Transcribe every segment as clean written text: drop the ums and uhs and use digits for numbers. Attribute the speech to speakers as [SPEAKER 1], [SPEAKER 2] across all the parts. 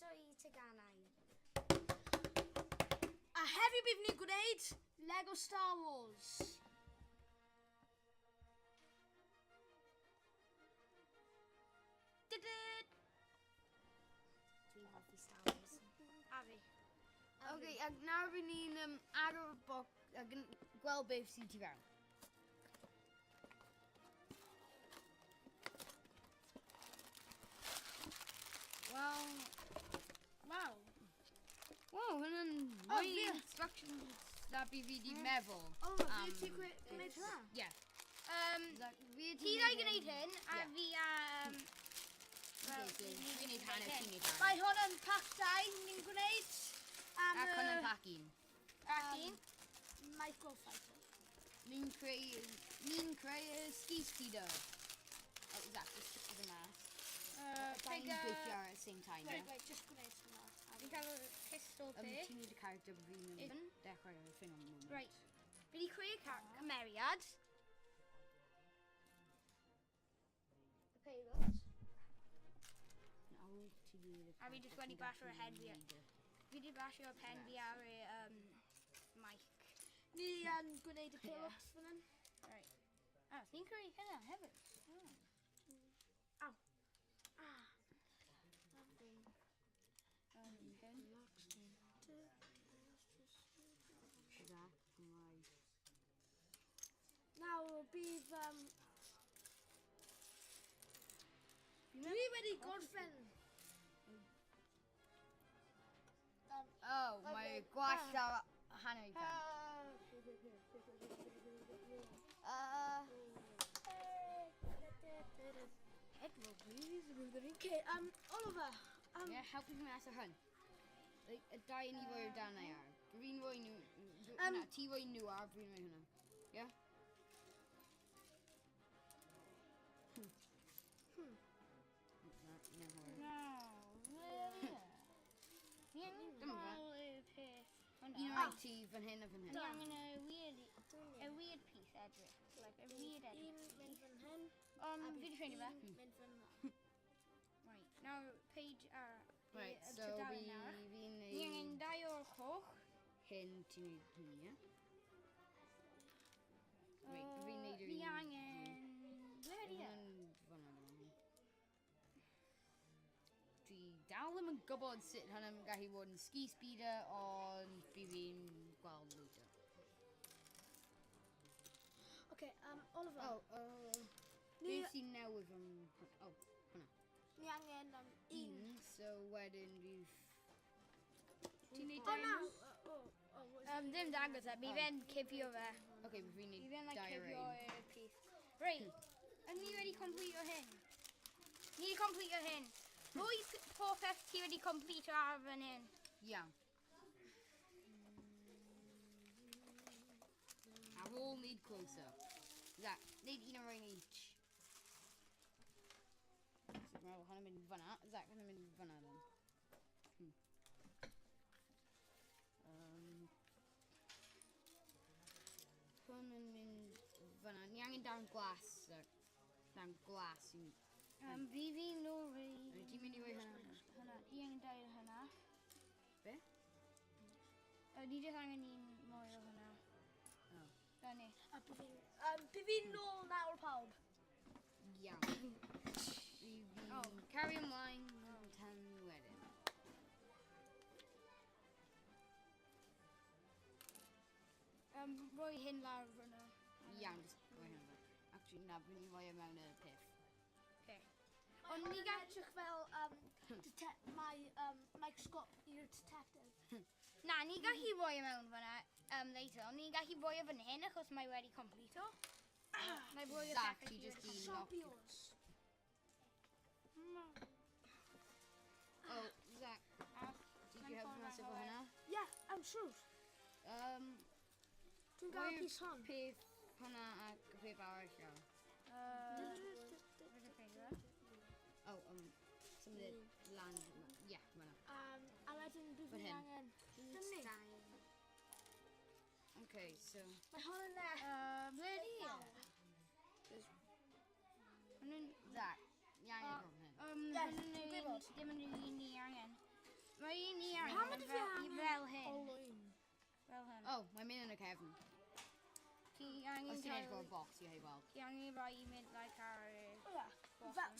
[SPEAKER 1] croeso I teganau.
[SPEAKER 2] A heddiw bydd ni'n gwneud Lego Star Wars.
[SPEAKER 1] Dydyd! Dwi'n hoffi Star Wars.
[SPEAKER 2] A fi. Ok, ac nawr bydd ni'n agor y boc ac yn gweld beth sy'n tu fewn. Wow. Wow, hwnna'n mwy instructions na bydd fi di meddwl.
[SPEAKER 3] O, fi ti'n gwneud hwnna?
[SPEAKER 2] Ie.
[SPEAKER 1] Ti ddau gwneud hyn, a fi a...
[SPEAKER 2] Fi'n gwneud hanner, ti'n gwneud hanner.
[SPEAKER 3] Mae hwn yn pack 2 ni'n gwneud.
[SPEAKER 2] Ac hwn yn pack 1.
[SPEAKER 1] Ac un.
[SPEAKER 3] Microfighter.
[SPEAKER 2] Ni'n creu y ski speeder. Oh, Zach, just stick with the mask. Da'n gweithio at the same time,
[SPEAKER 3] Right,
[SPEAKER 2] yeah?
[SPEAKER 3] just gwneud hwnna.
[SPEAKER 1] Fi'n cael y pistol bit.
[SPEAKER 2] Ti'n neud y character fi'n
[SPEAKER 1] Un.
[SPEAKER 2] dechrau o'r thing am y moment.
[SPEAKER 1] Right. Fi wedi creu cymeriad. Y payload.
[SPEAKER 2] Nawr ti wedi...
[SPEAKER 1] A fi jyst wedi basio y head fi. Fi wedi basio y pen fi ar y mic.
[SPEAKER 3] Ni yn gwneud y kill-ups fan hyn.
[SPEAKER 1] Right. Ni'n creu hynna hefyd.
[SPEAKER 3] Aw.
[SPEAKER 2] Zach, Cymraeg.
[SPEAKER 3] Nawr bydd... Dwi wedi gorffen.
[SPEAKER 2] Oh, mae gwallt ar hanner I pen.
[SPEAKER 1] Head roll, please.
[SPEAKER 3] Okay, Oliver.
[SPEAKER 2] Yeah, help me mas o hwn. Like, y dau ni fwy o dan ei ar. Fi'n rhoi nhw... Na, ti rhoi nhw ar, fi'n rhoi hwnna. Yeah? Na, hwyr.
[SPEAKER 1] No, really? Ni'n
[SPEAKER 2] Dyma fe.
[SPEAKER 1] cael y peth
[SPEAKER 2] Un
[SPEAKER 1] hwnna.
[SPEAKER 2] o'r ti fan hyn a fan hyn.
[SPEAKER 1] Ni angen a weird piece edrych. Like a weird edrych.
[SPEAKER 3] Un mynd fan hyn.
[SPEAKER 1] Fi wedi ffeindio fe.
[SPEAKER 3] Un mynd fan hyn.
[SPEAKER 1] Right, nawr page ar
[SPEAKER 2] Right, so
[SPEAKER 1] tudalen nawr.
[SPEAKER 2] fi'n
[SPEAKER 1] Ni angen
[SPEAKER 2] neud
[SPEAKER 1] dau o'r coch.
[SPEAKER 2] hyn, ti'n neud hyn, ie? Right, fi'n neud yr
[SPEAKER 1] Fi
[SPEAKER 2] un...
[SPEAKER 1] angen... Ble ydi e?
[SPEAKER 2] Hwn fan'na, fan'na. Dwi dal ddim yn gwybod sut hwnna'n gallu bod yn ski speeder, ond fi fi'n gweld later.
[SPEAKER 3] Okay, Oliver.
[SPEAKER 2] Beth sy'n newydd yn... Oh, hwnna.
[SPEAKER 3] Ni angen un.
[SPEAKER 2] So wedyn fydd...
[SPEAKER 1] Ti'n neud
[SPEAKER 3] O, na.
[SPEAKER 1] dau? Ddim dangos e, mi fe'n cifio fe.
[SPEAKER 2] Ok, fi'n
[SPEAKER 1] Mi
[SPEAKER 2] neud
[SPEAKER 1] fe'n like
[SPEAKER 2] dau
[SPEAKER 1] cifio
[SPEAKER 2] ar un.
[SPEAKER 1] y peth. Right, ni wedi completeo hyn. Ni wedi completeo hyn. Rwy popeth ti wedi completeo ar fan hyn.
[SPEAKER 2] Iawn. Ar ôl neud close-up. Zach, neud un ar un each. So dwi'n meddwl hwnna'n mynd fan'na. Zach, hwnna'n mynd fan'na then. Hwn yn mynd fan'na. Ni angen darn glas, Zach. Darn glas i...
[SPEAKER 1] Fi fi'n lori.
[SPEAKER 2] Ti'n mynd I roi hwnna?
[SPEAKER 1] Hynna, di angen dau o hynna.
[SPEAKER 2] Be?
[SPEAKER 1] Ni jyst angen un mwy o hynna.
[SPEAKER 2] Oh.
[SPEAKER 1] Fyny.
[SPEAKER 3] Bydd fi'n nôl nawr pawb.
[SPEAKER 2] Iawn. Fi'n carry ymlaen tan wedyn.
[SPEAKER 1] Roi hyn lawr fyna.
[SPEAKER 2] Iawn, just roi hwnna. Actually, na, fi'n rhoi e mewn y peth.
[SPEAKER 1] Okay.
[SPEAKER 3] Ond ni edrych fel microscope i'r detective.
[SPEAKER 1] Na, ni gallu roi e mewn fyna later, ond ni gallu roi e fan hyn achos mae wedi completo. Mae roi y
[SPEAKER 2] Zach,
[SPEAKER 1] pethau
[SPEAKER 2] ti
[SPEAKER 1] ti
[SPEAKER 2] just
[SPEAKER 1] wedi
[SPEAKER 2] di
[SPEAKER 3] Stop
[SPEAKER 2] knock.
[SPEAKER 3] yours.
[SPEAKER 2] Oh, Zach, ti di helpu mas efo hwnna?
[SPEAKER 3] Yeah, I'm sure. Dwi'n gael pys hon.
[SPEAKER 2] Peth hwnna ac y peth arall iawn. Oh, symud it lan. Yeah, fan'na.
[SPEAKER 3] A wedyn bydd
[SPEAKER 2] Fan
[SPEAKER 3] fi
[SPEAKER 2] hyn.
[SPEAKER 3] angen hynny.
[SPEAKER 2] Okay, so...
[SPEAKER 3] Mae hon yn ne.
[SPEAKER 1] Ble di e?
[SPEAKER 2] Zach, ni angen hwn hyn.
[SPEAKER 3] Yes, dwi'n gwybod.
[SPEAKER 1] Dim yn un ni angen. angen
[SPEAKER 2] Os ti'n edrych
[SPEAKER 1] cael...
[SPEAKER 2] o'r box, ie, i weld.
[SPEAKER 1] Ti angen rhoi i mynd like ar y...
[SPEAKER 3] O ia.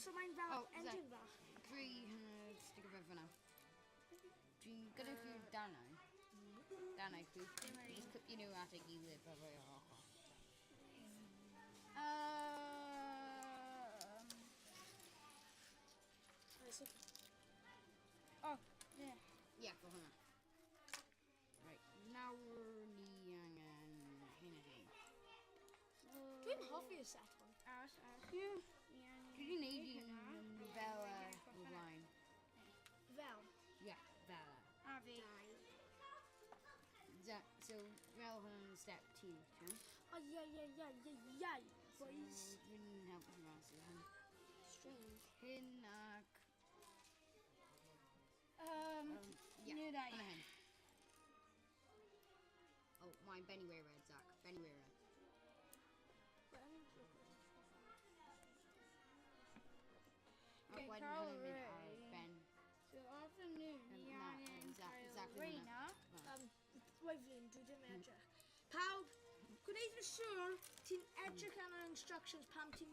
[SPEAKER 3] So mae'n fel
[SPEAKER 2] Oh, is that-
[SPEAKER 3] engine fach.
[SPEAKER 2] 300 stick o fyna. Dwi'n gyda chi darnau. Darnau chwi. Just clipio nhw at ei gilydd fel roi o'r ochr.
[SPEAKER 1] Oh, yeah.
[SPEAKER 2] Ie, fel hwnna. Right, nawr ni angen hyn a hyn.
[SPEAKER 3] Dwi'n hoffi'r set hwn.
[SPEAKER 1] Aros.
[SPEAKER 2] Ie.
[SPEAKER 1] Dwi
[SPEAKER 2] Dwi wedi neud un fel o blaen.
[SPEAKER 3] Fel.
[SPEAKER 2] Ie, fel
[SPEAKER 1] A fi.
[SPEAKER 2] So, fel hwnna'n step 2, ti'n?
[SPEAKER 3] O ie. Boys.
[SPEAKER 2] So, dwi'n helpu chi mas o hyn.
[SPEAKER 3] Strange.
[SPEAKER 2] Hyn ac... Ie,
[SPEAKER 1] Nhw ddau.
[SPEAKER 2] hwnna hyn. Oh, mae'n Benny Way Red, Zach. Benny Way Red.
[SPEAKER 1] Okay,
[SPEAKER 2] Ac wedyn
[SPEAKER 1] Carl
[SPEAKER 2] hwnna'n mynd ar
[SPEAKER 1] Ray.
[SPEAKER 2] Ben.
[SPEAKER 1] So afternoon, ni
[SPEAKER 2] Na,
[SPEAKER 1] angen
[SPEAKER 2] exactly
[SPEAKER 1] cael
[SPEAKER 2] hwnna.
[SPEAKER 1] Reina.
[SPEAKER 3] Weflin, dwi ddim edrych. Pawb, gwneud yn siŵr ti'n edrych ar y instructions pam ti'n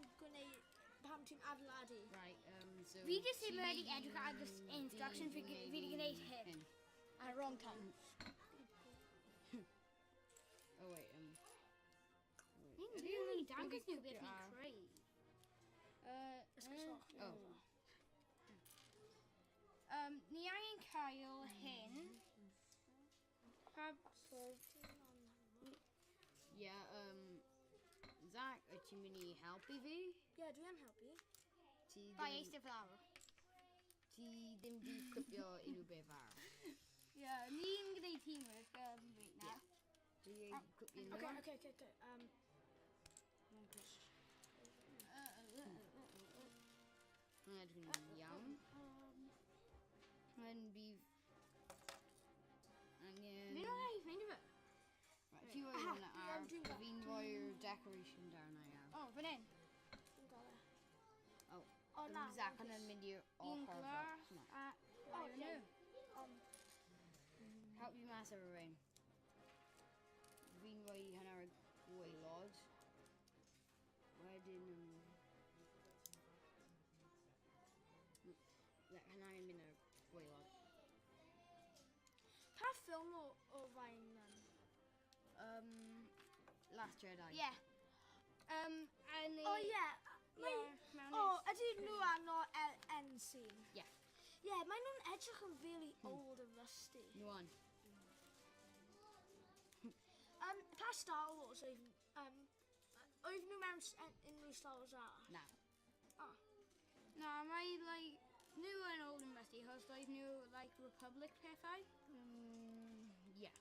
[SPEAKER 3] adeiladu.
[SPEAKER 2] Right, so...
[SPEAKER 1] Fi jyst ddim
[SPEAKER 2] ti
[SPEAKER 1] wedi edrych ar y instructions, fi wedi gwneud hyn. At wrong time.
[SPEAKER 2] Oh, wait,
[SPEAKER 1] Ni'n really dangos nhw beth ni'n creu.
[SPEAKER 2] Oh.
[SPEAKER 1] Ni angen cael hyn.
[SPEAKER 2] Yeah, Zach, wyt ti'n mynd i helpu fi?
[SPEAKER 3] Ie, dwi yn helpu.
[SPEAKER 2] Ti
[SPEAKER 1] Bai
[SPEAKER 2] ddim,
[SPEAKER 1] eistedd fel awr.
[SPEAKER 2] ti ddim di clipio unrhyw beth fawr.
[SPEAKER 1] Ni'n gwneud teamwork right now.
[SPEAKER 2] Dwi ei clipio nhw.
[SPEAKER 3] Okay.
[SPEAKER 2] Hwnna dwi'n iawn. Mae'n bydd... Angen...
[SPEAKER 1] Fi'n olau, ffeindio fe.
[SPEAKER 2] Right, ti roi
[SPEAKER 3] Aha,
[SPEAKER 2] hwnna ar,
[SPEAKER 3] dwi'n ga-
[SPEAKER 2] fi'n roi'r decoration darna iawn.
[SPEAKER 1] O, fan hyn.
[SPEAKER 3] Dwi'n gael e.
[SPEAKER 2] Oh,
[SPEAKER 3] O na.
[SPEAKER 2] Zach yn mynd i'r
[SPEAKER 1] Un
[SPEAKER 2] ochr
[SPEAKER 1] glas
[SPEAKER 2] fel.
[SPEAKER 1] a...
[SPEAKER 3] O,
[SPEAKER 1] Rhaid
[SPEAKER 3] ie.
[SPEAKER 1] nhw.
[SPEAKER 2] Help fi mas ar y rein. Fi'n rhoi hynna ar y gwaelod. Wedyn... Hynna'n mynd ar y gwaelod.
[SPEAKER 3] Pa ffilm o fain
[SPEAKER 2] Last Jedi.
[SPEAKER 1] Ie. A ni...
[SPEAKER 3] O ie.
[SPEAKER 1] mewn
[SPEAKER 3] O, ydy nhw arno end scene?
[SPEAKER 2] Ie.
[SPEAKER 3] Ie, maen nhw'n edrych yn really old and rusty.
[SPEAKER 2] Nhw on.
[SPEAKER 3] Pa Star Wars oedd nhw mewn unrhyw Star Wars arall?
[SPEAKER 2] Na.
[SPEAKER 1] Na, mae, like, nhw yn old and rusty, chos roedd nhw, like, Republic pethau.
[SPEAKER 2] Ie.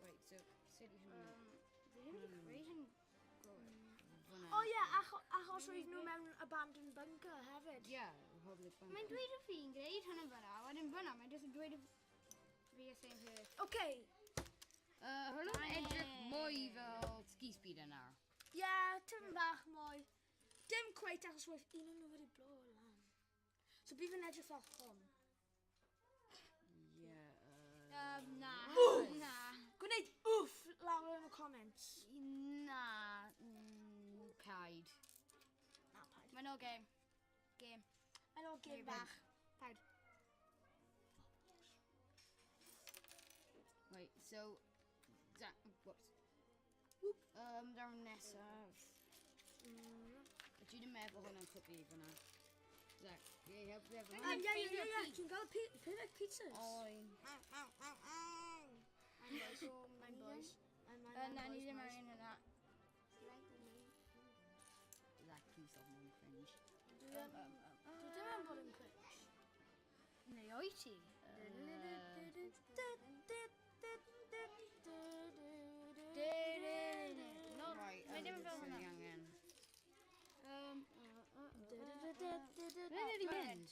[SPEAKER 2] Right, so, sut i hwnna?
[SPEAKER 1] Fi ddim wedi creu hyn gwrdd.
[SPEAKER 3] O ie, achos roedd nhw mewn abandoned bunker hefyd.
[SPEAKER 2] Ie, Republic Bank.
[SPEAKER 1] Mae'n dweud o fi'n gwneud hynny fyna, wedyn fyna, mae'n jyst yn dweud o fi y same peth.
[SPEAKER 3] Okay.
[SPEAKER 2] Hwnnw'n
[SPEAKER 1] Dau.
[SPEAKER 2] edrych mwy fel ski speed yna.
[SPEAKER 3] Ie, tym bach mwy. Dim cweit achos roedd un o'n nhw wedi blo lan. So bydd yn edrych fel hwn.
[SPEAKER 2] Ie,
[SPEAKER 1] Na.
[SPEAKER 3] Oof!
[SPEAKER 1] Na.
[SPEAKER 3] Gwneud wff lawr yn y comments.
[SPEAKER 1] Na.
[SPEAKER 2] Paid.
[SPEAKER 3] Na, paid.
[SPEAKER 1] Mae'n o game. Game.
[SPEAKER 3] Mae'n o gym
[SPEAKER 1] Ie,
[SPEAKER 3] bach.
[SPEAKER 1] Paid.
[SPEAKER 2] Right, so... Whoops. Dawn nesaf. Ydw i ddim efo hwnna'n cwpi fyna. Zach, ie, help fi efo hwnna.
[SPEAKER 3] Ie. Dwi'n gael pethau pizzas.
[SPEAKER 2] Oen.
[SPEAKER 3] Mae'n boys.
[SPEAKER 1] Na, ni ddim angen hynna.
[SPEAKER 2] Zach, please don't mind cringe.
[SPEAKER 3] Dwi ddim yn bod yn cringe.
[SPEAKER 1] Neu o'i ti? No,
[SPEAKER 2] Right,
[SPEAKER 1] mae dim fel
[SPEAKER 2] swn i
[SPEAKER 1] hynna.
[SPEAKER 2] angen.
[SPEAKER 1] Ble wedi mynd?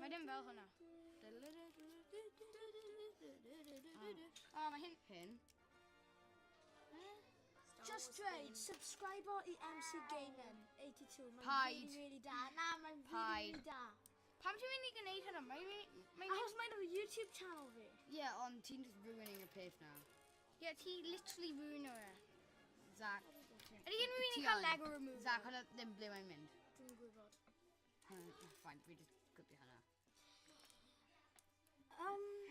[SPEAKER 1] Mae dim fel hwnna. O, mae hyn...
[SPEAKER 2] Hyn.
[SPEAKER 3] Just dweud, subscribe i MC Gaming 82. Mae'n
[SPEAKER 2] Paid.
[SPEAKER 3] really da. Na, mae'n
[SPEAKER 2] Paid.
[SPEAKER 3] really da.
[SPEAKER 1] Pam ti'n mynd i gwneud hynna? Mae'n
[SPEAKER 3] Achos mae'n o'r YouTube channel fi.
[SPEAKER 2] Yeah, ond ti'n just ruining y peth now.
[SPEAKER 1] Ie, ti literally ruino e.
[SPEAKER 2] Zach.
[SPEAKER 1] Ydy hyn rwy'n
[SPEAKER 2] Ti
[SPEAKER 1] cael
[SPEAKER 2] yn.
[SPEAKER 1] Lego remover?
[SPEAKER 2] Zach, hwnna ddim ble mae'n mynd.
[SPEAKER 3] Dwi'n gwybod.
[SPEAKER 2] Fine, fi just gwybio hwnna.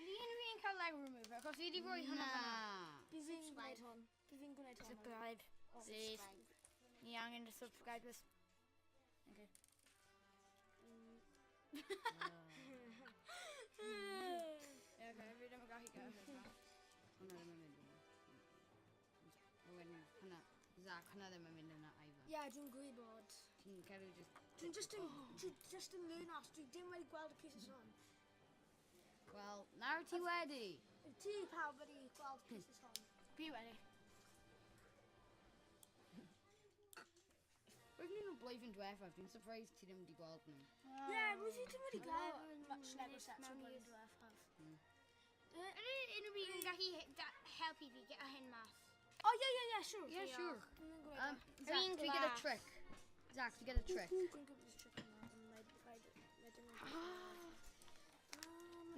[SPEAKER 1] Ydy hyn rwy'n cael Lego remover? Achos fi wedi rhoi hwnna fyna.
[SPEAKER 3] Bydd fi'n gwneud hwn. Bydd fi'n gwneud hwn.
[SPEAKER 1] Subscribe. Please. Ni angen y subscribers. Okay. Ie, okay, fi ddim yn gallu gael hynna.
[SPEAKER 2] Hwnna ddim yn mynd yna. Wedyn, hwnna. Zach, hwnna ddim yn mynd yna either.
[SPEAKER 3] Ie, dwi'n gwybod.
[SPEAKER 2] Ti'n cael just...
[SPEAKER 3] Dwi'n just yn lwnas. Dwi ddim wedi gweld y pieces hwn.
[SPEAKER 2] Wel, nawr ti wedi.
[SPEAKER 3] Ti pawb wedi gweld y pieces hwn.
[SPEAKER 1] Fi wedi.
[SPEAKER 2] Roedd nhw'n o blwyddyn diwethaf, dwi'n surprised ti ddim wedi gweld nhw.
[SPEAKER 3] Ie, rwy'n ddim wedi gweld much Lego
[SPEAKER 1] minutes
[SPEAKER 3] sets
[SPEAKER 1] mewn
[SPEAKER 3] o'r
[SPEAKER 1] i'r-
[SPEAKER 3] blwyddyn diwethaf.
[SPEAKER 1] Ydy unrhyw un yn gallu helpu fi gyda hyn mas?
[SPEAKER 3] O, ie, siwr.
[SPEAKER 2] Yeah, sure.
[SPEAKER 3] Dwi'n gwybod.
[SPEAKER 2] Zach,
[SPEAKER 1] Fi'n
[SPEAKER 2] do you get a
[SPEAKER 1] glas.
[SPEAKER 2] trick? Zach, do you get a trick?
[SPEAKER 3] Dwi'n gwybod y trick yma.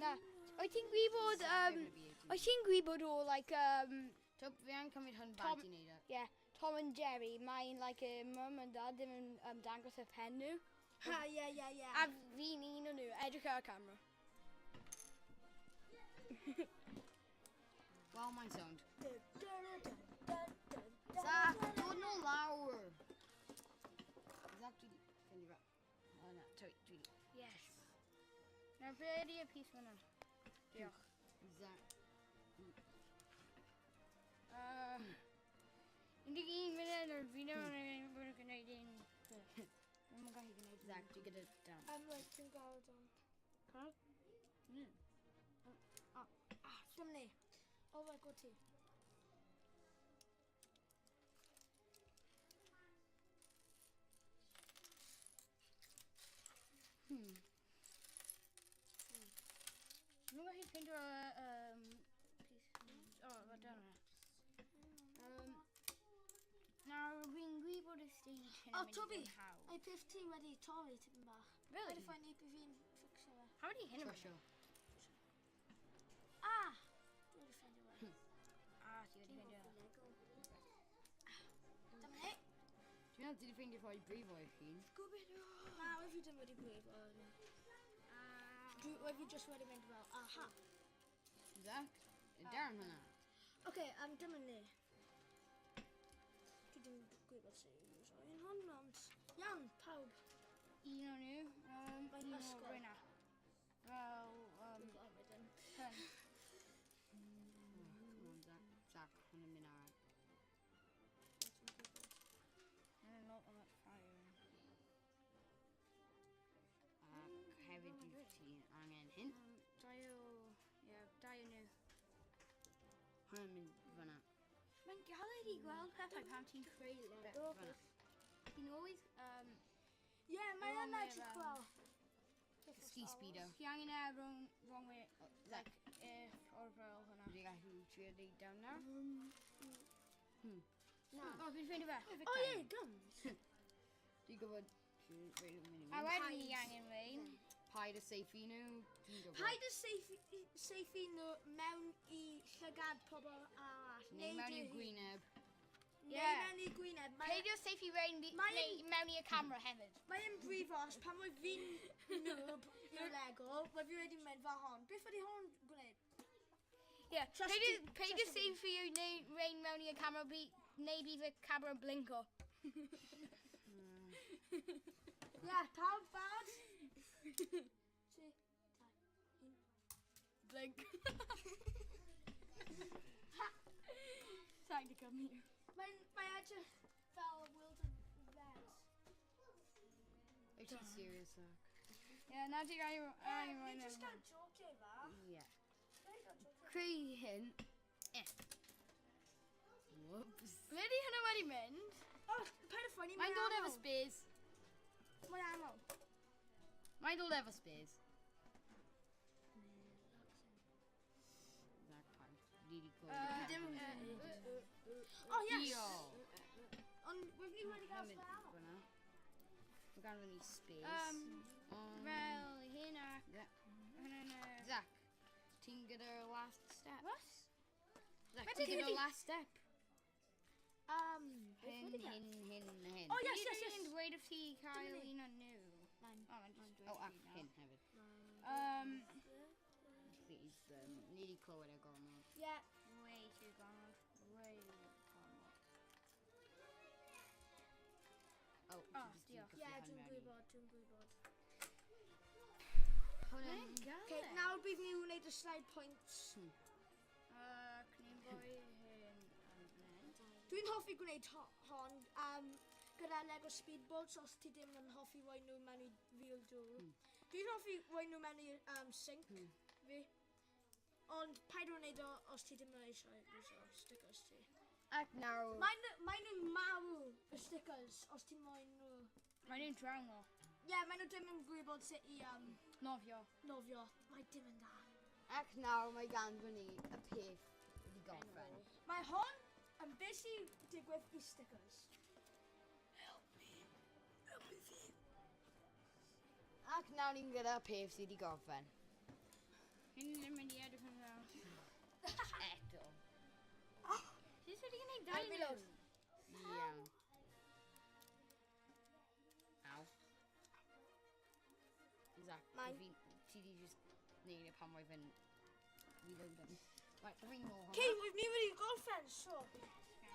[SPEAKER 1] Na, wyt ti'n gwybod, wyt ti'n gwybod o, like,
[SPEAKER 2] Fi angen cymryd hwn
[SPEAKER 1] Tom-
[SPEAKER 2] bant i neud e.
[SPEAKER 1] yeah, Tom and Jerry, mae'n, like, mum and dad ddim yn dangos y pen nhw.
[SPEAKER 3] Ha, ie.
[SPEAKER 1] A fi'n un o'n nhw, edrych ar y camera.
[SPEAKER 2] Wel, mae'n sound.
[SPEAKER 3] Zach!
[SPEAKER 2] Zach, dod nôl lawr. Zach, dwi di ffeindio fe. O na, dwi di.
[SPEAKER 1] Yes. Na, be ydy y piece fyna? Diolch.
[SPEAKER 2] Zach.
[SPEAKER 1] Hindi un munud o'r fi ddim yn gwneud un. Ddim yn gallu gwneud
[SPEAKER 2] Zach, do you get it down?
[SPEAKER 3] Right, dwi'n gweld hwn. Dim ni. O, right, go ti.
[SPEAKER 1] Dwi'n gallu ffeindio piece. O, fe dyna. Nawr, fi'n gwybod y stage hyn
[SPEAKER 3] O,
[SPEAKER 1] yn mynd i
[SPEAKER 3] Toby,
[SPEAKER 1] fod yn hawdd.
[SPEAKER 3] ei peth ti wedi torri tipyn bach.
[SPEAKER 1] Really?
[SPEAKER 3] Wedi ffain i bydd fi'n ffixio fe.
[SPEAKER 1] How ydy hyn yn
[SPEAKER 2] Trwsio.
[SPEAKER 3] Ah! Dwi wedi ffaindio fe.
[SPEAKER 1] Ah, ti wedi ffeindio.
[SPEAKER 3] Dim ni.
[SPEAKER 2] Dwi'n meddwl, ti di ffeindio rhoi brifo i chi.
[SPEAKER 3] Na, wef fi ddim wedi gwybod. Wef fi just wedi mynd fel, aha.
[SPEAKER 2] Zach, darn hwnna.
[SPEAKER 3] Oce, dim yn ni. Dwi ddim gwybod sut i use o un hwn, ond... Iawn, pawb.
[SPEAKER 1] Un o'n nhw.
[SPEAKER 3] Mae'n
[SPEAKER 1] Un
[SPEAKER 3] ysgol.
[SPEAKER 1] o'r rhywna. Fel,
[SPEAKER 3] Dwi'n gweld wedyn.
[SPEAKER 1] hyn.
[SPEAKER 2] Come on, Zach. Zach, hwnna'n mynd ar.
[SPEAKER 1] And not on that fire.
[SPEAKER 2] Hefyd, ti angen hyn.
[SPEAKER 1] Dau o... Ie, dau o nhw.
[SPEAKER 2] Hwnna'n mynd fyna.
[SPEAKER 1] Mae'n galed i gweld pethau pan ti'n creu Lego.
[SPEAKER 2] Fyna.
[SPEAKER 1] Ti'n always,
[SPEAKER 3] Ie, mae
[SPEAKER 1] Wrong
[SPEAKER 3] yn
[SPEAKER 1] way
[SPEAKER 3] edrych
[SPEAKER 1] around.
[SPEAKER 3] fel.
[SPEAKER 2] Ski speedo.
[SPEAKER 1] ti angen e wrong way,
[SPEAKER 2] Zach,
[SPEAKER 1] o'r fel hwnna.
[SPEAKER 2] Dwi gallu trio deud down nawr?
[SPEAKER 3] Na.
[SPEAKER 1] O, fi'n ffeindio fe.
[SPEAKER 3] O ie, guns.
[SPEAKER 2] Dwi'n gwybod... Dwi'n mynd i
[SPEAKER 1] A
[SPEAKER 2] mynd.
[SPEAKER 1] wedyn ni angen rein.
[SPEAKER 2] Paid y seifi nhw. Dwi'n gwybod.
[SPEAKER 3] Paid y seifi nhw mewn i llygad pobl arall.
[SPEAKER 2] Neu mewn
[SPEAKER 3] dy
[SPEAKER 2] i'r
[SPEAKER 3] hun.
[SPEAKER 2] gwyneb.
[SPEAKER 3] Neu
[SPEAKER 1] Ie.
[SPEAKER 3] mewn i gwyneb.
[SPEAKER 1] Peidio seifi rein mewn i'r camera hefyd.
[SPEAKER 3] Mae'n brifos pan mae fi'n noob i'r Lego. Mae fi wedi mynd fel hon. Beth ydi hon gwneud?
[SPEAKER 1] Ie,
[SPEAKER 3] Trust
[SPEAKER 1] peidio
[SPEAKER 3] me.
[SPEAKER 1] seifi rein mewn i'r camera neu bydd y camera blinko.
[SPEAKER 3] Ie, pawb bad.
[SPEAKER 1] Blink. Time to come here.
[SPEAKER 3] Mae edrych fel World of Red.
[SPEAKER 2] Wyt ti'n serious, Zach?
[SPEAKER 1] Ie, na ti'n gael
[SPEAKER 3] Fi
[SPEAKER 1] rhaid
[SPEAKER 3] jyst gael joke fa.
[SPEAKER 2] Ie. Creu hyn. Whoops.
[SPEAKER 1] Ble di hynna wedi mynd?
[SPEAKER 3] O, paid y ffoni,
[SPEAKER 2] Mae'n dod efo space.
[SPEAKER 3] Mae'n anodd.
[SPEAKER 2] Mae'n dod efo space. Zach, paid. Fi di gweld.
[SPEAKER 3] O, yes!
[SPEAKER 2] Diolch.
[SPEAKER 3] Ond, wef ni wedi gael
[SPEAKER 2] Hwn mynd
[SPEAKER 3] spel.
[SPEAKER 2] fyna. Mae gan ni space.
[SPEAKER 1] Fel hynna.
[SPEAKER 2] Ie.
[SPEAKER 1] Hynna.
[SPEAKER 2] Zach, ti'n gyda'r last step?
[SPEAKER 1] What?
[SPEAKER 2] Zach,
[SPEAKER 1] What
[SPEAKER 2] ti'n
[SPEAKER 1] did
[SPEAKER 2] gyda'r
[SPEAKER 1] he-
[SPEAKER 2] last step?
[SPEAKER 3] Beth
[SPEAKER 2] Hyn,
[SPEAKER 3] wedi gael?
[SPEAKER 2] hyn.
[SPEAKER 3] Oh, yes,
[SPEAKER 1] Dwi
[SPEAKER 3] yes, yes.
[SPEAKER 1] yn dweud wrth ti cael
[SPEAKER 3] Dyma ni.
[SPEAKER 1] un o'n nhw.
[SPEAKER 3] Nine.
[SPEAKER 1] O, mae'n just
[SPEAKER 2] Oh,
[SPEAKER 1] dweud
[SPEAKER 2] ac
[SPEAKER 1] fi
[SPEAKER 2] hyn
[SPEAKER 1] nawr.
[SPEAKER 2] hefyd. Please, ni wedi clywed y gormod.
[SPEAKER 3] Yeah.
[SPEAKER 1] Way too gormod. Way gormod.
[SPEAKER 2] Oh,
[SPEAKER 1] Oh, diolch.
[SPEAKER 3] Yeah, dwi'n gwybod, dwi'n gwybod.
[SPEAKER 2] Hwn
[SPEAKER 3] Okay, nawr bydd ni'n wneud y slide points.
[SPEAKER 1] Cnyn boi hyn yn mynd.
[SPEAKER 3] Dwi'n hoffi gwneud hon gyda Lego Speedboats os ti ddim yn hoffi rhoi nhw mewn i fil dŵr. Dwi'n hoffi rhoi nhw mewn i sink fi. Ond paid o'n wneud o os ti ddim yn eisiau iwsio stickers ti.
[SPEAKER 2] Ac nawr...
[SPEAKER 3] Mae nhw'n marw y stickers os ti moyn nhw.
[SPEAKER 1] Mae nhw'n drawn o.
[SPEAKER 3] Ie, mae nhw ddim yn gwybod sut i
[SPEAKER 1] Nofio.
[SPEAKER 3] nofio. Mae dim yn da.
[SPEAKER 2] Ac nawr mae ganddyn ni y peth wedi gorffen.
[SPEAKER 3] Mae hon yn beth sy'n digwydd i stickers.
[SPEAKER 2] Ac nawr ni'n gyda peth sydd wedi gorffen.
[SPEAKER 1] Hyn yn mynd i edrych yn dda.
[SPEAKER 2] Eto.
[SPEAKER 1] Sut wedi gwneud
[SPEAKER 3] Help me
[SPEAKER 1] dau
[SPEAKER 3] load.
[SPEAKER 2] Iawn. Aw. Zach,
[SPEAKER 3] Mine.
[SPEAKER 2] ti di just neud e pan mae fe'n reloading. Right, three more.
[SPEAKER 3] Okay, ni wedi gorffen, so.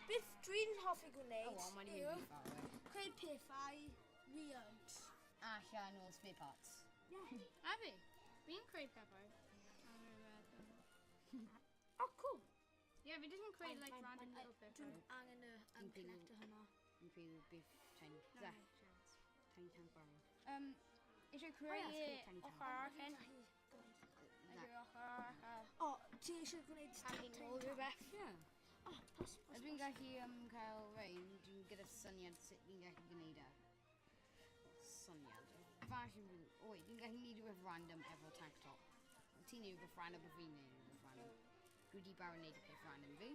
[SPEAKER 3] Beth dwi'n hoffi gwneud
[SPEAKER 2] Oh, well, mae'n mynd
[SPEAKER 3] yw
[SPEAKER 2] i far away.
[SPEAKER 3] creu pethau weird.
[SPEAKER 2] Allan o'r spare parts.
[SPEAKER 1] A fi? Fi'n creu pethau.
[SPEAKER 3] Oh, cool.
[SPEAKER 1] Ie, fi jyst yn creu like
[SPEAKER 3] Fine,
[SPEAKER 1] random
[SPEAKER 3] fine,
[SPEAKER 1] little bit.
[SPEAKER 3] Dwi'n angen y
[SPEAKER 2] Dwi'n
[SPEAKER 3] connector hynna.
[SPEAKER 2] Yn creu biff tiny. Zach, tiny tank barrel.
[SPEAKER 1] Eisiau
[SPEAKER 2] Oh,
[SPEAKER 1] creu
[SPEAKER 2] yeah, it's called
[SPEAKER 1] ochr arall hyn.
[SPEAKER 2] Na.
[SPEAKER 1] Eisiau ochr arall.
[SPEAKER 3] O, ti eisiau gwneud
[SPEAKER 1] Angen o rhywbeth.
[SPEAKER 2] Yeah.
[SPEAKER 3] O, pas.
[SPEAKER 2] Ydw i'n gallu cael rein, dwi'n gyda syniad sut ni'n gallu gwneud e. Syniad. Fashion rhyw. Oi, dwi'n gallu neud rhywbeth random efo tank top. Ti'n neud rhywbeth random o fi'n neud rhywbeth random. Dwi wedi barod neud y peth random fi.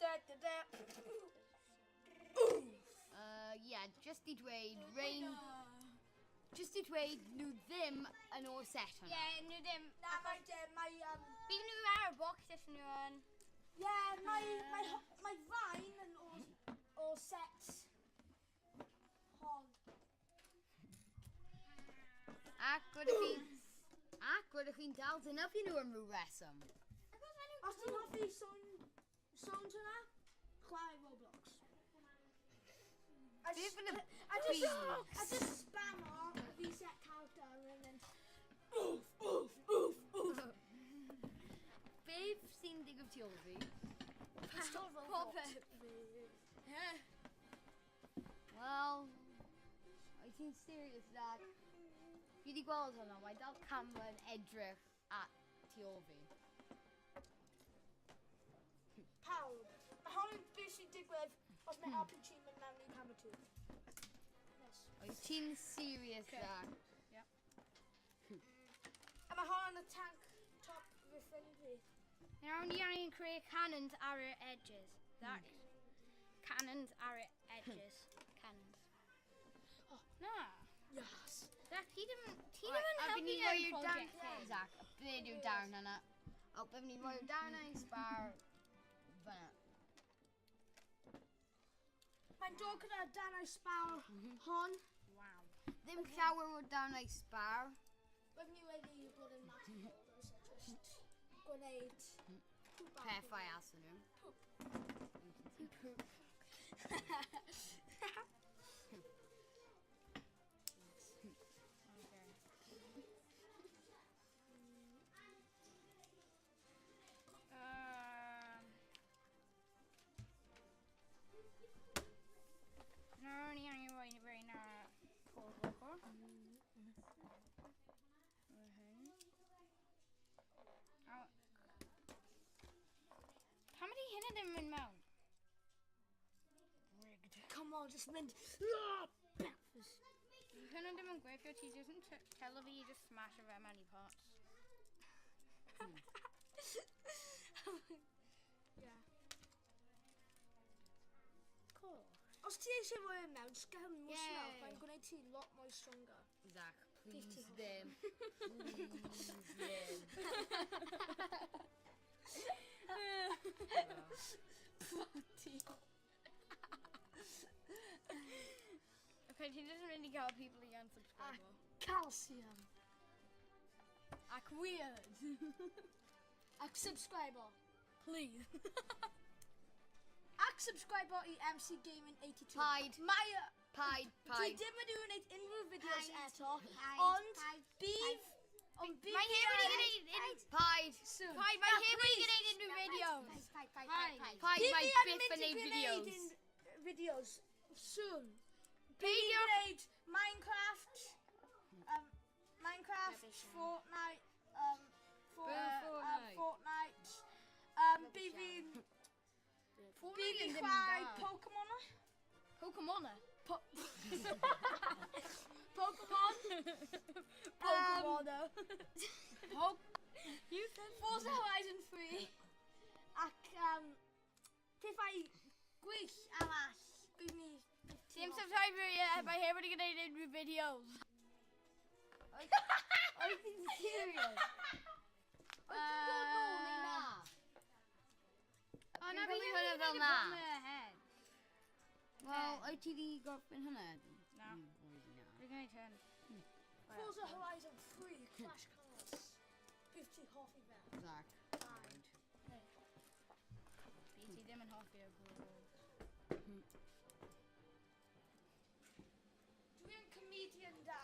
[SPEAKER 3] Da, da, da.
[SPEAKER 2] Yeah, just i dweud, rein... Just i dweud, nhw ddim yn o'r set hwnna.
[SPEAKER 1] Ie, nhw ddim.
[SPEAKER 3] Na, mae,
[SPEAKER 1] Bydd nhw ar y box os nhw yn.
[SPEAKER 3] mae fain yn o set hon.
[SPEAKER 2] Ac rydych chi'n dal dynyddu nhw am ryw reswm.
[SPEAKER 3] Os ti'n hoffi sons hwnna, chwarae Roblox.
[SPEAKER 2] Beth yn y
[SPEAKER 3] I just spam o reset character and then oof.
[SPEAKER 2] Beth sy'n digwydd tu ôl fi?
[SPEAKER 3] Pistol
[SPEAKER 1] Popeth.
[SPEAKER 2] Wel, wyt ti'n serious that? Fi wedi gweld hwnna, mae dal camera yn edrych at tu ôl fi.
[SPEAKER 3] Pawb. Mae hwn yn beth sy'n digwydd os mae RPG yn mynd mewn i camera 2. Yes.
[SPEAKER 2] Wyt ti'n serious that?
[SPEAKER 3] A mae hwn yn y tank top riffin fi.
[SPEAKER 1] Nawr ni angen creu cannons ar y edges. That. Cannons ar y edges. Cannons.
[SPEAKER 3] Oh.
[SPEAKER 1] Na.
[SPEAKER 3] Yes.
[SPEAKER 1] Zach, ti ddim yn
[SPEAKER 2] A
[SPEAKER 1] helpu
[SPEAKER 2] bydd ni'n
[SPEAKER 1] yn
[SPEAKER 2] rhoi'r
[SPEAKER 1] project
[SPEAKER 2] darn...
[SPEAKER 1] hyn.
[SPEAKER 2] Zach, beth yw'r darn yna? O, bydd ni'n rhoi'r darn yna'n sbar... Fyna.
[SPEAKER 3] Mae'n dod gyda danau sbawr hon.
[SPEAKER 1] Wow.
[SPEAKER 2] Ddim llawer o darnau sbar.
[SPEAKER 3] Bydd ni wedi bod yn math o bobl sy'n just gwneud
[SPEAKER 2] Pethau allan nhw.
[SPEAKER 1] Nawr ni angen rhoi fewn ar pob ochr. Pam ydi hynny ddim yn mynd mewn?
[SPEAKER 3] Rigged. Come on, just mynd.
[SPEAKER 1] Hynny ddim yn gweithio, ti jyst yn telo fi i just smash o fe mewn i pots.
[SPEAKER 3] Yeah. Cool. Os ti eisiau rhoi e mewn, just gael mwys
[SPEAKER 2] Yay.
[SPEAKER 3] nawr. Mae'n gwneud ti lot mwy stronger.
[SPEAKER 2] Zach, please
[SPEAKER 3] Please
[SPEAKER 2] ddim. Please ddim.
[SPEAKER 1] Okay, he doesn't really get people i unsubscribe.
[SPEAKER 3] Calcium.
[SPEAKER 1] Ac weird.
[SPEAKER 3] Ac subscriber.
[SPEAKER 1] Please.
[SPEAKER 3] Ac subscriber i MC Gaming 82.
[SPEAKER 2] Paid.
[SPEAKER 3] Mae...
[SPEAKER 2] Paid,
[SPEAKER 3] Dwi
[SPEAKER 2] paid.
[SPEAKER 3] ddim wedi wneud unrhyw fideos
[SPEAKER 4] Paid,
[SPEAKER 3] eto,
[SPEAKER 4] paid,
[SPEAKER 3] ond
[SPEAKER 4] paid,
[SPEAKER 3] bydd... Ond bydd...
[SPEAKER 1] Mae heb wedi gwneud
[SPEAKER 2] Paid.
[SPEAKER 3] Soon.
[SPEAKER 1] Paid, mae heb wedi gwneud unrhyw fideos.
[SPEAKER 2] Paid,
[SPEAKER 3] Bydd
[SPEAKER 2] mae
[SPEAKER 3] fi
[SPEAKER 2] byth
[SPEAKER 3] yn
[SPEAKER 2] yn
[SPEAKER 3] mynd i
[SPEAKER 2] neud
[SPEAKER 3] gwneud
[SPEAKER 2] videos.
[SPEAKER 3] fideos soon. Bydd
[SPEAKER 1] Peidio-
[SPEAKER 3] fi'n gwneud Minecraft, Minecraft, Fortnite,
[SPEAKER 2] Fortnite.
[SPEAKER 3] Fortnite. Bydd fi'n
[SPEAKER 1] Fortnite yn ddim
[SPEAKER 3] chwarae
[SPEAKER 1] da.
[SPEAKER 3] Pokemon.
[SPEAKER 1] Pokemon.
[SPEAKER 3] Pokemon.
[SPEAKER 1] Pokemon.
[SPEAKER 3] You said Forza Horizon 3. Ac pethau gwych arall. Bydd ni...
[SPEAKER 1] Dim subscriber yet, mae heb wedi gwneud unrhyw fideos.
[SPEAKER 2] Are you serious?
[SPEAKER 1] O, na
[SPEAKER 2] Dwi'n
[SPEAKER 1] fi
[SPEAKER 2] gwybod
[SPEAKER 1] heb
[SPEAKER 2] hwnna
[SPEAKER 1] wedi
[SPEAKER 2] fel
[SPEAKER 1] gwneud
[SPEAKER 2] na.
[SPEAKER 1] head.
[SPEAKER 2] Wel, wyt ti wedi gorffen hynna?
[SPEAKER 1] Na. Dwi'n gwneud hyn.
[SPEAKER 3] Forza Horizon 3 Clash Cars. Bydd ti hoffi fe.
[SPEAKER 2] Zach.
[SPEAKER 1] Bydd ti ddim yn hoffi o gwbl.
[SPEAKER 3] Dwi'n comedian da.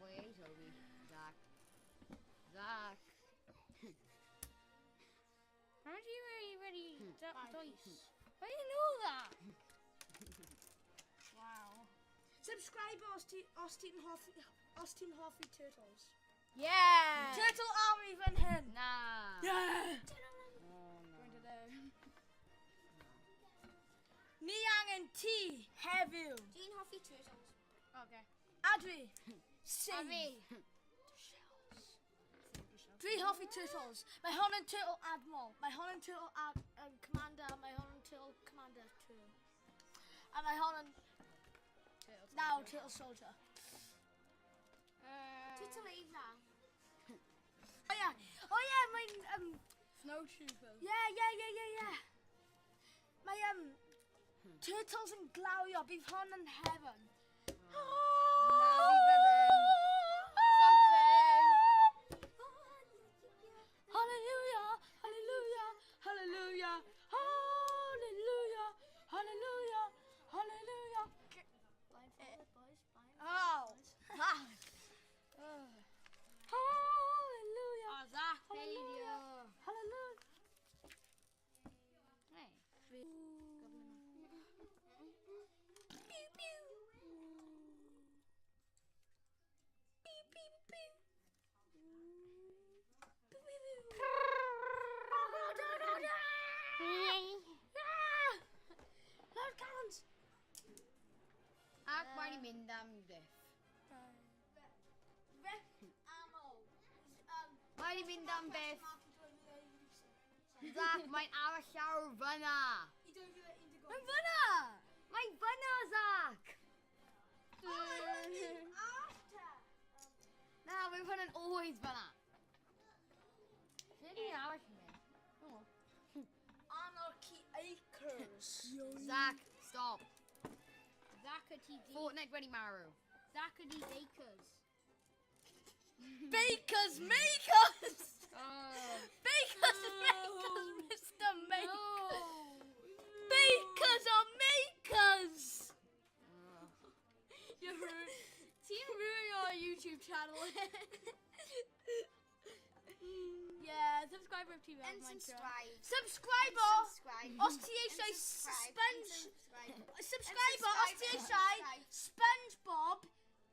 [SPEAKER 2] Wait, Toby. Zach. Zach.
[SPEAKER 1] How do you really
[SPEAKER 3] Five.
[SPEAKER 1] dice? How do you know that? Wow.
[SPEAKER 3] Subscribe os ti'n hoffi Turtles.
[SPEAKER 1] Yeah!
[SPEAKER 3] Turtle Army fan hyn.
[SPEAKER 2] Na.
[SPEAKER 3] Yeah!
[SPEAKER 2] Oh,
[SPEAKER 1] Going to
[SPEAKER 2] no.
[SPEAKER 1] there.
[SPEAKER 3] Ni angen ti heddiw.
[SPEAKER 4] Dwi'n hoffi turtles.
[SPEAKER 1] Okay.
[SPEAKER 3] A dwi. Save.
[SPEAKER 1] A fi.
[SPEAKER 3] Dwi hoffi Turtles. Mae hon yn Turtle Admiral. Mae hon yn Turtle Commander. Mae hon yn Turtle Commander 2. A mae hon yn... Now Turtle Soldier.
[SPEAKER 4] Turtle Eva.
[SPEAKER 3] O ie, mae'n...
[SPEAKER 1] Snowtroopers.
[SPEAKER 3] Ie. Mae Turtles yn glawio. Bydd hon yn heaven.
[SPEAKER 1] Na, fi bydden.
[SPEAKER 3] Hallelujah, hallelujah, hallelujah, hallelujah, hallelujah, hallelujah.
[SPEAKER 4] Blindfolded boys,
[SPEAKER 1] Oh.
[SPEAKER 3] Hallelujah,
[SPEAKER 1] Oh, Zach,
[SPEAKER 3] hallelujah, hallelujah.
[SPEAKER 1] Hey.
[SPEAKER 3] Pew, pew. Beep, beep, beep. Lord Callens.
[SPEAKER 2] Ac mae'n mynd am byth.
[SPEAKER 3] Rep ammo.
[SPEAKER 2] Mae'n mynd am byth. Zach, mae'n ar y llawr fyna. Mae'n fyna! Mae'n fyna, Zach! Na, mae hwn yn always fyna. Lle ni arall yn mynd?
[SPEAKER 3] Anarchy Acres.
[SPEAKER 2] Zach, stop.
[SPEAKER 1] Zach a TD.
[SPEAKER 2] Fortnite wedi marw.
[SPEAKER 1] Zach a D Bakers.
[SPEAKER 3] Bakers Makers!
[SPEAKER 2] Oh.
[SPEAKER 3] Bakers Makers, Mr. Maker!
[SPEAKER 2] No.
[SPEAKER 3] Bakers are makers!
[SPEAKER 1] You're Team ruining our YouTube channel. Yeah, subscribe if you
[SPEAKER 4] and
[SPEAKER 1] have
[SPEAKER 4] subscribe.
[SPEAKER 3] Subscriber!
[SPEAKER 4] Subscribe.
[SPEAKER 3] Os ti eisiau sponge... Subscriber, os ti eisiau
[SPEAKER 4] subscribe.
[SPEAKER 3] SpongeBob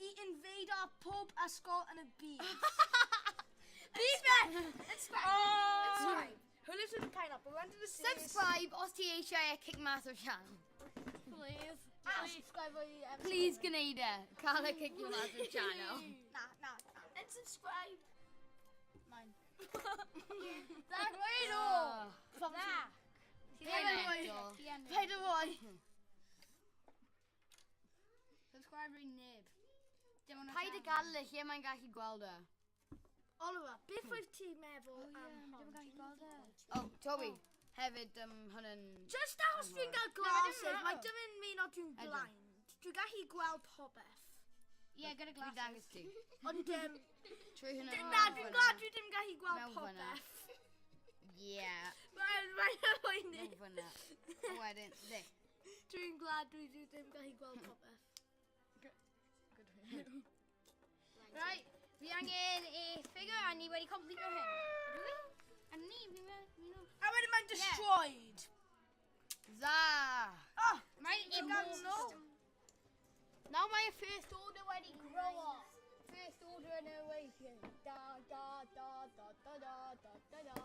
[SPEAKER 3] i invader pob ysgol yn y byd. Bydd fe!
[SPEAKER 4] Subscribe.
[SPEAKER 3] Who lives with a pineapple? Under the sea.
[SPEAKER 2] Subscribe os ti eisiau kick mas o'r channel.
[SPEAKER 1] Please.
[SPEAKER 3] Ah, subscribe i...
[SPEAKER 2] Please gwneud e. Cael e kick mas o'r channel.
[SPEAKER 3] Na.
[SPEAKER 4] And subscribe.
[SPEAKER 3] Mine.
[SPEAKER 1] Zach, wait
[SPEAKER 2] Oh.
[SPEAKER 3] From
[SPEAKER 1] Zach.
[SPEAKER 2] Paid eto.
[SPEAKER 3] Paid o roi.
[SPEAKER 1] subscriber i neb. Dim ond
[SPEAKER 2] Paid y gael y lle mae'n gallu gweld e.
[SPEAKER 3] Oliver, beth wyt ti'n meddwl am hon?
[SPEAKER 2] Oh, Toby. Hefyd, hwnna'n...
[SPEAKER 3] Just achos dwi'n cael
[SPEAKER 1] No, I
[SPEAKER 3] glasses,
[SPEAKER 1] didn't
[SPEAKER 3] mae
[SPEAKER 1] know.
[SPEAKER 3] dim yn mean o dwi'n
[SPEAKER 2] Ydw.
[SPEAKER 3] blind. Dwi'n gallu gweld popeth.
[SPEAKER 1] Ie, gyda
[SPEAKER 2] Dwi
[SPEAKER 1] glasses.
[SPEAKER 2] dangos ti.
[SPEAKER 3] Ond
[SPEAKER 2] Trwy hwnna.
[SPEAKER 3] na, dwi'n glad dwi ddim gallu gweld
[SPEAKER 2] Mewn fyna.
[SPEAKER 3] popeth.
[SPEAKER 2] Ie.
[SPEAKER 3] Mae'n poeni.
[SPEAKER 2] Mewn fyna. A wedyn, dde.
[SPEAKER 3] Dwi'n glad dwi ddim gallu gweld popeth.
[SPEAKER 1] Right, fi angen e ffigur a ni wedi complete hyn. Ydw i? A ni, fi mewn.
[SPEAKER 3] A wedyn mae'n destroyed.
[SPEAKER 2] Za!
[SPEAKER 3] Oh,
[SPEAKER 1] Mae'n immortal.
[SPEAKER 2] Nawr mae y first order wedi
[SPEAKER 1] Grow up. First order in awaken. Da, da, da, da, da, da, da, da, da.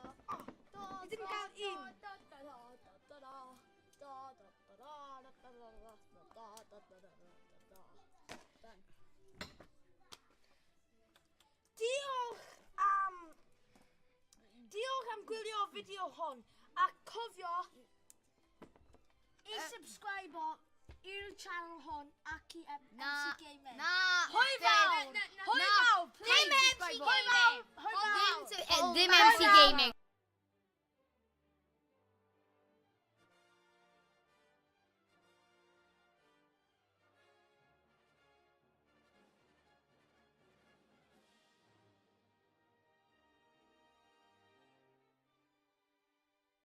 [SPEAKER 3] I ddim cael un.
[SPEAKER 1] Da, da, da, da, da, da. Da, da, da, da, da, da, da, da, da, da, da, da, da, da. Done.
[SPEAKER 3] Diolch am gwylio fideo hon. A cofio i subscribe i'r channel hon ac i MC Gaming.
[SPEAKER 2] Na!
[SPEAKER 3] Hwy fawr!
[SPEAKER 1] Na, na, na.
[SPEAKER 3] Hwy
[SPEAKER 2] Na.
[SPEAKER 3] fawr!
[SPEAKER 2] Ddim MC
[SPEAKER 3] Hwy fawr!
[SPEAKER 2] Gaming.
[SPEAKER 3] Hwy fawr!
[SPEAKER 2] Ddim MC Gaming.